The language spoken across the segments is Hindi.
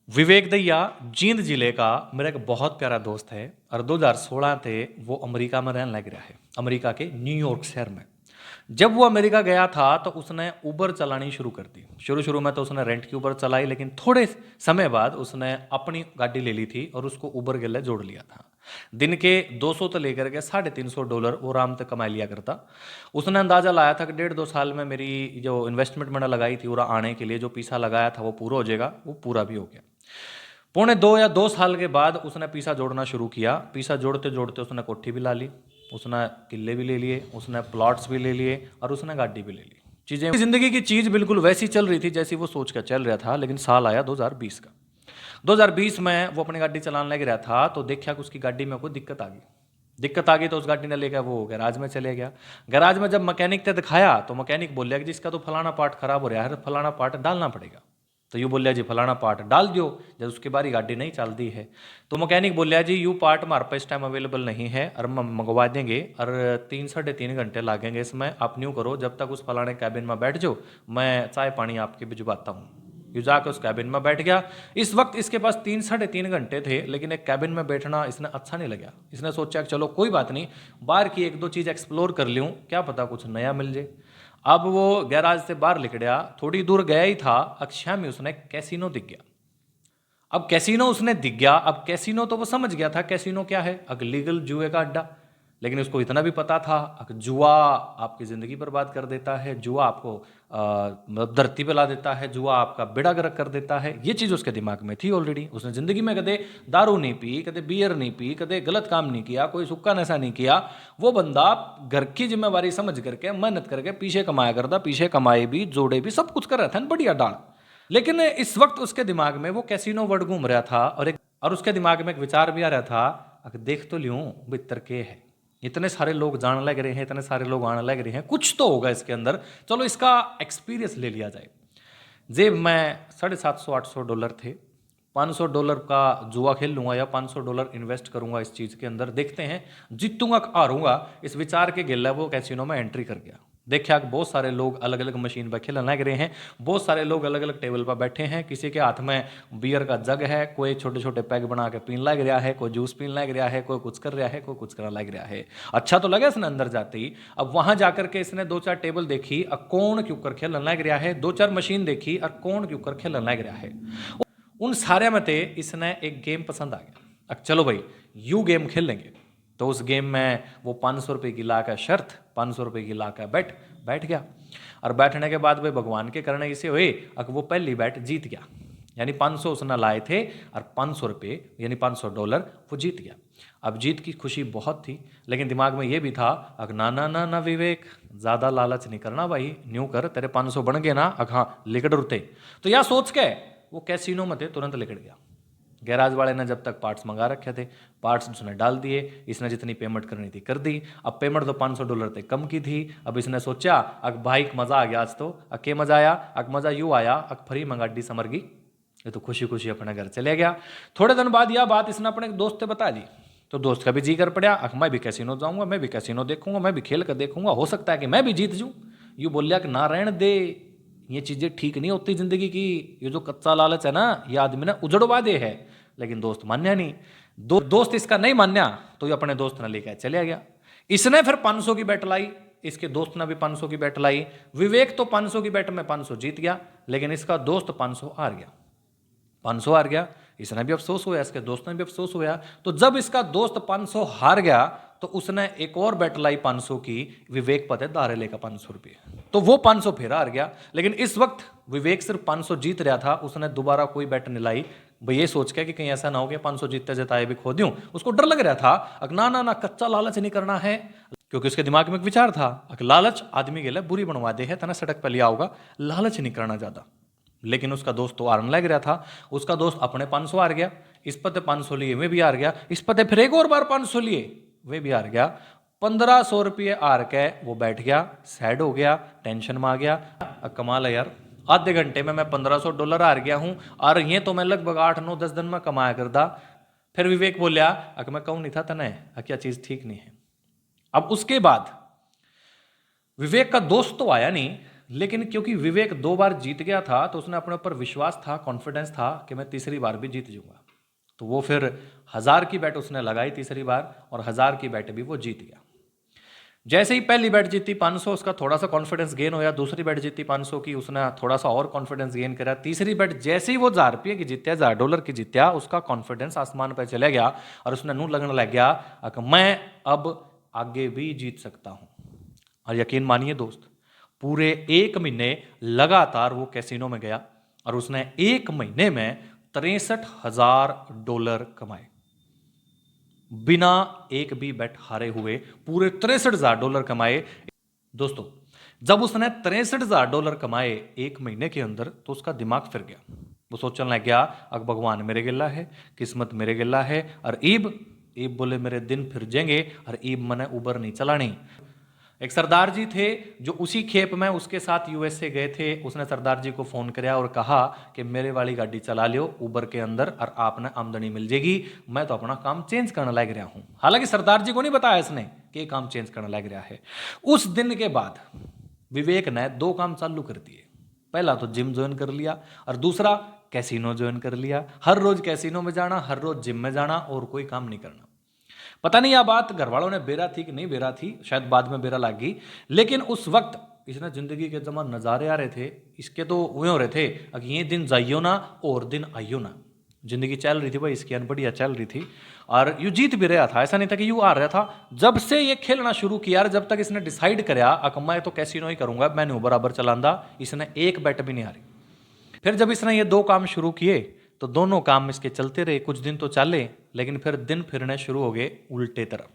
विवेक दैया जींद जिले का मेरा एक बहुत प्यारा दोस्त है और 2016 थे वो अमेरिका में रहने लग रहा है, अमेरिका के न्यूयॉर्क शहर में। जब वो अमेरिका गया था तो उसने उबर चलानी शुरू कर दी। शुरू शुरू में तो उसने रेंट की उबर चलाई, लेकिन थोड़े समय बाद उसने अपनी गाड़ी ले ली थी और उसको उबर के लिए जोड़ लिया था। दिन के 200 तो लेकर के $350 वो आराम से कमा लिया करता। उसने अंदाजा लाया था कि 1.5-2 साल में मेरी जो इन्वेस्टमेंट मैंने लगाई थी पूरा आने के लिए, जो पैसा लगाया था वो पूरा हो जाएगा। वो पूरा भी हो गया। पौने 2 या 2 साल के बाद उसने पैसा जोड़ना शुरू किया। पैसा जोड़ते जोड़ते उसने कोठी भी ला ली, उसने किले भी ले लिए, उसने प्लॉट्स भी ले लिए और उसने गाड़ी भी ले ली। चीज़ें, जिंदगी की चीज़ बिल्कुल वैसी चल रही थी जैसी वो सोच कर चल रहा था। लेकिन साल आया 2020 का। 2020 में वो अपनी गाड़ी चलाने लग रहा था तो देखा कि उसकी गाड़ी में कोई दिक्कत आ गई। दिक्कत आ गई तो उस गाड़ी ने लेकर वो गैराज में चले गया। गैराज में जब मैकेनिक ने दिखाया तो मैकेनिक बोलिया कि जिसका तो फलाना पार्ट खराब हो रहा है, फलाना पार्ट डालना पड़ेगा। तो यू बोलिया जी फलाना पार्ट डाल दियो। जब उसके बारी गाड़ी नहीं चलती है तो मैकेनिक बोलिया जी यू पार्ट हमारे पास इस टाइम अवेलेबल नहीं है और हम मंगवा देंगे और 3-3.5 घंटे लगेंगे इसमें। आप न्यू करो, जब तक उस फलाने कैबिन में बैठ जाओ, मैं चाय पानी आपके भिजवाता हूँ। यू जाकर उस कैबिन में बैठ गया। इस वक्त इसके पास 3-3.5 घंटे थे, लेकिन एक कैबिन में बैठना इसने अच्छा नहीं लगा। इसने सोचा कि चलो कोई बात नहीं, बाहर की 1-2 चीज़ एक्सप्लोर कर लूँ, क्या पता कुछ नया मिल जाए। अब वो गैराज से बाहर निकला, थोड़ी दूर गया ही था, अक्षय में उसने कैसीनो दिख गया। अब कैसीनो उसने दिख गया। अब कैसीनो तो वो समझ गया था कैसीनो क्या है, अगर लीगल जुए का अड्डा। लेकिन उसको इतना भी पता था अगर जुआ आपकी ज़िंदगी बर्बाद कर देता है, जुआ आपको मतलब धरती पे ला देता है, जुआ आपका बेड़ा गर्क कर देता है। ये चीज़ उसके दिमाग में थी ऑलरेडी। उसने ज़िंदगी में कदे दारू नहीं पी, कदे बियर नहीं पी, कदे गलत काम नहीं किया, कोई सुक्का नशा नहीं किया। वो बंदा घर की जिम्मेवारी समझ करके मेहनत करके पीछे कमाया करता, पीछे कमाए भी, जोड़े भी, सब कुछ कर रहा था ना, बढ़िया डाल। लेकिन इस वक्त उसके दिमाग में वो कैसीनो वर्ड घूम रहा था और उसके दिमाग में एक विचार भी आ रहा था, अगर देख तो लियूं भीतर के है। इतने सारे लोग जाने लग रहे हैं, इतने सारे लोग आने लग रहे हैं, कुछ तो होगा इसके अंदर, चलो इसका एक्सपीरियंस ले लिया जाए। जेब में $750-800 थे। $500 का जुआ खेल लूंगा या $500 इन्वेस्ट करूंगा इस चीज़ के अंदर, देखते हैं जीतूंगा हारूंगा। इस विचार के गिल्ला वो कैसीनो में एंट्री कर गया। देखा कि बहुत सारे लोग अलग अलग मशीन पर खेलने लग रहे हैं, बहुत सारे लोग अलग अलग टेबल पर बैठे हैं। किसी के हाथ में बियर का जग है, कोई छोटे छोटे पैग बना के पीन लग रहा है, कोई जूस पीन लग रहा है, कोई कुछ कर रहा है, कोई कुछ करने लग रहा है। अच्छा तो लगा इसने अंदर जाते ही। अब वहां जाकर के इसने 2-4 टेबल देखी और कौन क्यों कर खेलने लग रहा है, 2-4 मशीन देखी और कौन क्यों कर खेलने लग रहा है। उन सारे में थे इसने एक गेम पसंद आ गया। अब चलो भाई यू गेम खेल लेंगे। तो उस गेम में वो 500 रुपये की ला का शर्त, 500 रुपये की ला का बैठ गया। और बैठने के बाद भाई भगवान के करने इसे हुए, अगर वो पहली बैट जीत गया, यानी 500 उसने लाए थे और 500 रुपये यानी $500 वो जीत गया। अब जीत की खुशी बहुत थी, लेकिन दिमाग में ये भी था अगर ना ना ना ना विवेक, ज़्यादा लालच नहीं करना भाई, न्यू कर, तेरे 500 बन गए ना, अगर हाँ लिकड़ उठते। तो यह सोच के वो कैसीनो में थे, तुरंत लिकड़ गया। गैराज वाले ने जब तक पार्ट्स मंगा रखे थे, पार्ट्स उसने डाल दिए। इसने जितनी पेमेंट करनी थी कर दी। अब पेमेंट तो $500 तक कम की थी। अब इसने सोचा अग भाई मज़ा आ गया आज तो, अके मज़ा आया, अग मज़ा यूँ आया अग फ्री में गाड़ी समर गई। ये तो खुशी खुशी अपने घर चले गया। थोड़े दिन बाद यह बात इसने अपने दोस्त से बता दी। तो दोस्त का भी जी कर पड़ा, अख मैं भी कैसीनो जाऊँगा, मैं भी कैसीनो देखूंगा, मैं भी खेल कर देखूंगा, हो सकता है कि मैं भी जीत जाऊँ। यूँ बोलिया कि ना रहने दे, ये चीज़ें ठीक नहीं होती ज़िंदगी की। ये जो कच्चा लालच है ना, ये आदमी ने उजड़वा दे है। लेकिन दोस्त मान्या नहीं। दोस्त इसका नहीं मान्या तो ये अपने दोस्त ने लेकर चले गया। इसने फिर 500 की बेट लाई, इसके दोस्त ने भी 500 की बेट लाई। विवेक तो 500 की बेट में 500 जीत गया, लेकिन इसका दोस्त 500 हार गया। 500 हार गया, इसने भी अफसोस हुआ, इसके दोस्त ने भी अफसोस हुआ। तो जब इसका दोस्त 500 हार गया तो उसने एक और बेट लाई 500 की। विवेक पता है दारे लेकर 500 रुपये, तो वो 500 फिर हार गया। लेकिन इस वक्त विवेक सिर्फ 500 जीत रहा था, उसने दोबारा कोई बेट नहीं लाई। भाई ये सोच के कि कहीं ऐसा ना हो कि 500 जीतते जताए भी खो दूं। उसको डर लग रहा था, अगर ना ना ना कच्चा लालच नहीं करना है, क्योंकि उसके दिमाग में एक विचार था अगर लालच आदमी के लिए बुरी बनवा दे है, तना सड़क पर लिया होगा, लालच नहीं करना ज्यादा। लेकिन उसका दोस्त तो हारने लग रहा था। उसका दोस्त अपने 500 हार गया, इस पते 500 लिए वे भी हार गया, इस पते फिर एक और बार 500 लिए वे भी हार गया। 1500 रुपये हार के वो बैठ गया, सैड हो गया, टेंशन में आ गया। कमाल है यार, आधे घंटे में मैं $1500 हार गया हूं और ये तो मैं लगभग 8-9-10 दिन में कमाया करता। फिर विवेक बोलिया अगर मैं कहूं नहीं था तने क्या चीज ठीक नहीं है। अब उसके बाद विवेक का दोस्त तो आया नहीं, लेकिन क्योंकि विवेक 2 बार जीत गया था तो उसने अपने ऊपर विश्वास था, कॉन्फिडेंस था कि मैं तीसरी बार भी जीत जाऊंगा। तो वो फिर 1000 की बेट उसने लगाई तीसरी बार और 1000 की बेट भी वो जीत गया। जैसे ही पहली बेट जीती 500, उसका थोड़ा सा कॉन्फिडेंस गेन होया। दूसरी बेट जीती 500 की, उसने थोड़ा सा और कॉन्फिडेंस गेन करा। तीसरी बेट जैसे ही वो $1000 की जीत्या, $1000 की जीत्या, उसका कॉन्फिडेंस आसमान पर चला गया और उसने नू लगने लग गया कि मैं अब आगे भी जीत सकता हूं। और यकीन मानिए दोस्त, पूरे 1 महीने लगातार वो कैसीनो में गया और उसने 1 महीने में $63,000 कमाए, बिना एक भी बेट हारे हुए पूरे $63,000 कमाए। दोस्तों, जब उसने $63,000 कमाए 1 महीने के अंदर तो उसका दिमाग फिर गया। वो सोचने लग गया अब भगवान मेरे गिल्ला है, किस्मत मेरे गिल्ला है। और ईब ईब बोले मेरे दिन फिर जाएंगे और ईब मने उबर नहीं चलानी। एक सरदार जी थे जो उसी खेप में उसके साथ यूएसए गए थे। उसने सरदार जी को फोन किया और कहा कि मेरे वाली गाड़ी चला लियो उबर के अंदर और आपने आमदनी मिल जाएगी, मैं तो अपना काम चेंज करने लग रहा हूं। हालांकि सरदार जी को नहीं बताया इसने कि ये काम चेंज करने लग रहा है। उस दिन के बाद विवेक ने 2 काम चालू कर दिए। पहला तो जिम ज्वाइन कर लिया और दूसरा कैसीनो ज्वाइन कर लिया। हर रोज कैसीनो में जाना, हर रोज जिम में जाना और कोई काम नहीं करना। पता नहीं यह बात घर वालों ने बेरा थी कि नहीं बेरा थी, शायद बाद में बेरा लग गई। लेकिन उस वक्त इसने जिंदगी के जमा नज़ारे आ रहे थे, इसके तो हुए हो रहे थे अगर ये दिन जाइयो ना और दिन आइयो ना। जिंदगी चल रही थी भाई इसकी, बढ़िया चल रही थी और यू जीत भी रहा था। ऐसा नहीं था कि यू आ रहा था। जब से ये खेलना शुरू किया, जब तक इसने डिसाइड कराया अकम्मा तो कैसीनो ही करूंगा, मैं नहीं बराबर चलांदा, इसने एक बेट भी नहीं हारी। फिर जब इसने ये 2 काम शुरू किए तो दोनों काम इसके चलते रहे। कुछ दिन तो चले, लेकिन फिर दिन फिरने शुरू हो गए उल्टे तरफ।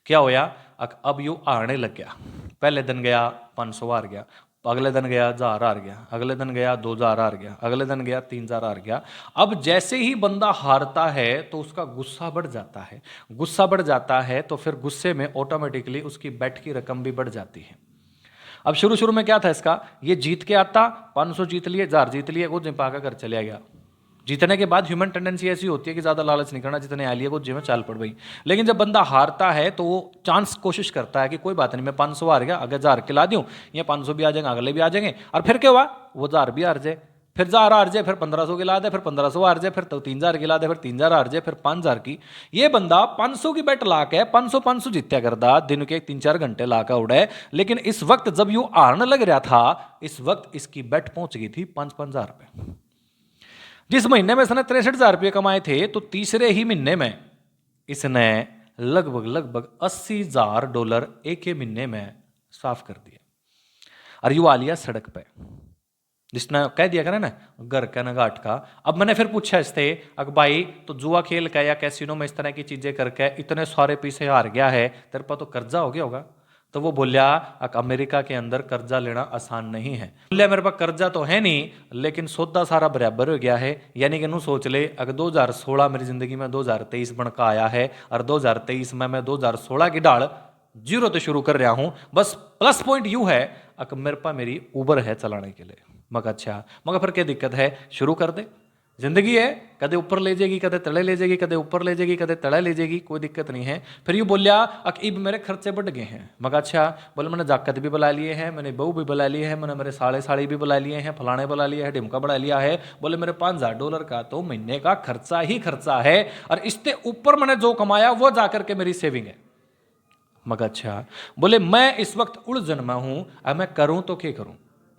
क्या होया, अब यू हारने लग गया। पहले दिन गया 500 हार गया, अगले दिन गया 1000 हार गया, अगले दिन गया 2000 हार गया, अगले दिन गया 3000 हार गया। अब जैसे ही बंदा हारता है तो उसका गुस्सा बढ़ जाता है। गुस्सा बढ़ जाता है तो फिर गुस्से में ऑटोमेटिकली उसकी बेट की रकम भी बढ़ जाती है। अब शुरू में क्या था इसका, ये जीत के आता 500 जीत लिए, 1000 जीत लिए, वो जिम पाकर घर चले गया। जीतने के बाद ह्यूमन टेंडेंसी ऐसी होती है कि ज्यादा लालच नहीं करना, जितने आ लिए वो जिम चाल पड़ गई। लेकिन जब बंदा हारता है तो वो चांस कोशिश करता है कि कोई बात नहीं, मैं 500 हार गया, अगर 1000 खिला दूं, ये 500 भी आ जाएंगे, अगले भी आ जाएंगे। और फिर क्या हुआ, वो 1000 भी हार जाए, फिर 1000 हार जाए, फिर 1500 गिला दे, फिर 1500 हार जाए, फिर तो 3000 गिला दे, फिर 3000 हार जाए, फिर 5000 की। ये बंदा 500 की बेट ला के 500 जीत्या करता, दिन के 3-4 घंटे ला कर उड़े। लेकिन इस वक्त जब यू हारने लग रहा था, इस वक्त इसकी बेट पहुंच गई थी 5-5 हजार रुपए। जिस महीने में इसने 63,000 रुपये कमाए थे, तो तीसरे ही महीने में इसने लगभग $80,000 एक ही महीने में साफ कर दिया। और यू आ लिया सड़क पे, जिसने कह दिया करे ना घर का न घाट का। अब मैंने फिर पूछा इससे, अगर भाई तो जुआ खेल का या कैसीनो में इस तरह की चीजें करके इतने सारे पैसे हार गया है, तेरे पास तो कर्जा हो गया होगा। तो वो बोलिया अमेरिका के अंदर कर्जा लेना आसान नहीं है। बोलिया मेरे पास कर्जा तो है नहीं, लेकिन सौदा सारा बराबर हो गया है। यानी कि नू सोच ले, अगर 2016 मेरी जिंदगी में 2023 बनकर आया है और 2023 में मैं 2016 की डाल 0 तो शुरू कर रहा हूं। बस प्लस पॉइंट यू है अगर मेरे पास मेरी उबर है चलाने के लिए। मगर अच्छा, मगर फिर क्या दिक्कत है, शुरू कर दे। जिंदगी है, कदे ऊपर ले जाएगी, कदे तले ले जाएगी, कदे ऊपर ले जाएगी, कदे तले ले जाएगी, कोई दिक्कत नहीं है। फिर यूँ बोलिया इब मेरे खर्चे बढ़ गए हैं। मगर अच्छा, बोले मैंने जाकत भी बुला लिए हैं, मैंने बहू भी बुला ली है, मैंने मेरे साड़ी भी बुला लिए हैं, फलाने बुला लिया है, ढिमका बढ़ा लिया है। बोले मेरे $5,000 का तो महीने का खर्चा ही खर्चा है, और इससे ऊपर मैंने जो कमाया वो जाकर के मेरी सेविंग है। मगर अच्छा, बोले मैं इस वक्त उलझन में हूं, अब मैं करूं तो क्या करूं।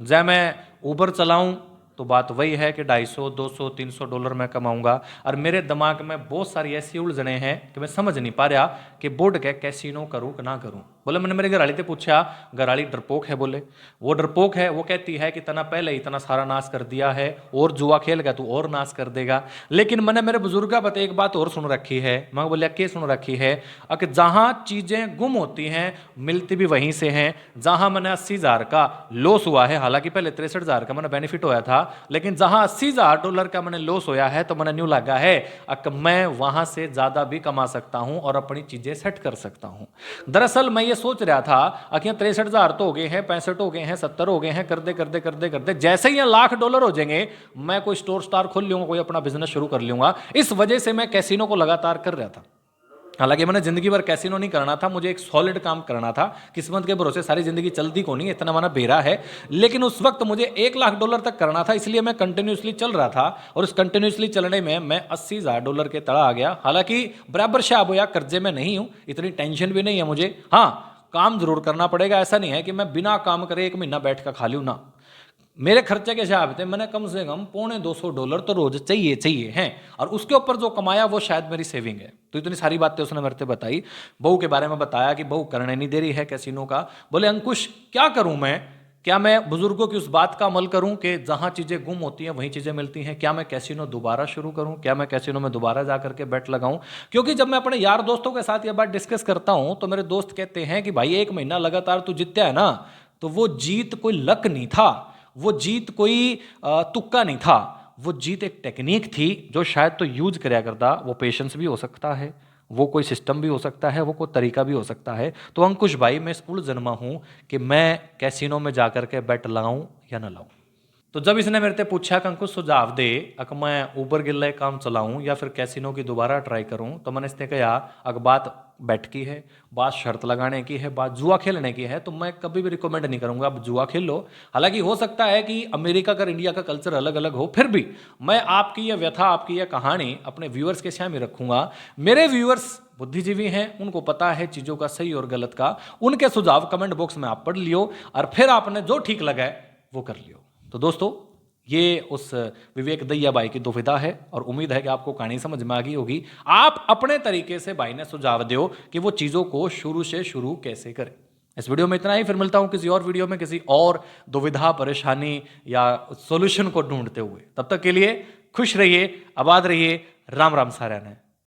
जब मैं उबर चलाऊं तो बात वही है कि $250, $200, $300 मैं कमाऊंगा, और मेरे दिमाग में बहुत सारी ऐसी उलझने हैं कि मैं समझ नहीं पा रहा कि बोर्ड के कैसीनो करूं कि ना करूं। बोले मैंने मेरे घरवाली से पूछा, घरवाली डरपोक है। बोले वो डरपोक है, वो कहती है कि तना पहले इतना सारा नाश कर दिया है और जुआ खेल गया तू और नाश कर देगा। लेकिन मैंने मेरे बुजुर्ग बता एक बात और सुन रखी है। मैं बोलिया क्या सुन रखी है, कि जहां चीजें गुम होती हैं मिलती भी वहीं से हैं। जहां मैंने 80,000 का लॉस हुआ है, हालांकि पहले 63,000 का मैंने बेनिफिट होया था, लेकिन जहां $80,000 का मैंने लॉस होया है तो मैंने न्यू लगा है मैं वहां से ज्यादा भी कमा सकता हूं और अपनी चीजें सेट कर सकता हूं। दरअसल मैं ये सोच रहा था कि 63,000 तो हो गए हैं, 65 हो गए हैं, 70 हो गए हैं, करते करते करते करते जैसे ही $1,00,000 हो जाएंगे मैं कोई स्टोर स्टार खोल लूंगा, कोई अपना बिजनेस शुरू कर लूंगा। इस वजह से मैं कैसीनो को लगातार कर रहा था। हालांकि मैंने जिंदगी भर कैसीनो नहीं करना था, मुझे एक सॉलिड काम करना था। किस्मत के भरोसे सारी जिंदगी चलती को नहीं, इतना माना बेरा है। लेकिन उस वक्त मुझे $1 लाख तक करना था, इसलिए मैं कंटिन्यूसली चल रहा था। और उस कंटिन्यूसली चलने में मैं $80,000 के तड़ा आ गया। हालांकि बराबर शाब होया, कर्जे में नहीं हूं, इतनी टेंशन भी नहीं है मुझे। हाँ, काम जरूर करना पड़ेगा, ऐसा नहीं है कि मैं बिना काम करे 1 महीना बैठ कर खा लूँ ना। मेरे खर्चे के हिसाब थे, मैंने कम से कम $250 तो रोज चाहिए हैं। और उसके ऊपर जो कमाया वो शायद मेरी सेविंग है। तो इतनी सारी बातें उसने मेरे से बताई। बहू के बारे में बताया कि बहू करने नहीं दे रही है कैसीनो का। बोले अंकुश क्या करूं मैं, क्या मैं बुजुर्गों की उस बात का अमल करूं कि जहां चीजें गुम होती हैं वहीं चीजें मिलती हैं? क्या मैं कैसीनो दोबारा शुरू करूं? क्या मैं कैसीनो में दोबारा जा करके बेट लगाऊं? क्योंकि जब मैं अपने यार दोस्तों के साथ यह बात डिस्कस करता हूं तो मेरे दोस्त कहते हैं कि भाई 1 महीना लगातार तू जीतता है ना, तो वो जीत कोई लक नहीं था, वो जीत कोई तुक्का नहीं था, वो जीत एक टेक्निक थी जो शायद तो यूज करया करता। वो पेशेंस भी हो सकता है, वो कोई सिस्टम भी हो सकता है, वो कोई तरीका भी हो सकता है। तो अंकुश भाई, मैं इस पुल जन्मा हूं कि मैं कैसीनो में जाकर के बेट लगाऊं या ना लाऊं। तो जब इसने मेरे से पूछा कि अंकुश सुझाव दे, अगर मैं ऊबर गिल्ला काम चलाऊं या फिर कैसीनो की दोबारा ट्राई करूं, तो मैंने इसने कहा अगर बात बैठ की है, बात शर्त लगाने की है, बात जुआ खेलने की है, तो मैं कभी भी रिकमेंड नहीं करूंगा आप जुआ खेल लो। हालांकि हो सकता है कि अमेरिका का इंडिया का कल्चर अलग अलग हो, फिर भी मैं आपकी यह व्यथा, आपकी यह कहानी अपने व्यूअर्स के सामने रखूंगा। मेरे व्यूअर्स बुद्धिजीवी हैं, उनको पता है चीज़ों का सही और गलत का। उनके सुझाव कमेंट बॉक्स में आप पढ़ लियो और फिर आपने जो ठीक लगा है वो कर लियो। तो दोस्तों, ये उस विवेक दैया भाई की दुविधा है और उम्मीद है कि आपको कहानी समझ में आ गई होगी। आप अपने तरीके से भाई ने सुझाव दो कि वो चीज़ों को शुरू से शुरू कैसे करें। इस वीडियो में इतना ही, फिर मिलता हूं किसी और वीडियो में किसी और दुविधा, परेशानी या सॉल्यूशन को ढूंढते हुए। तब तक के लिए खुश रहिए, आबाद रहिए। राम राम सारा ने।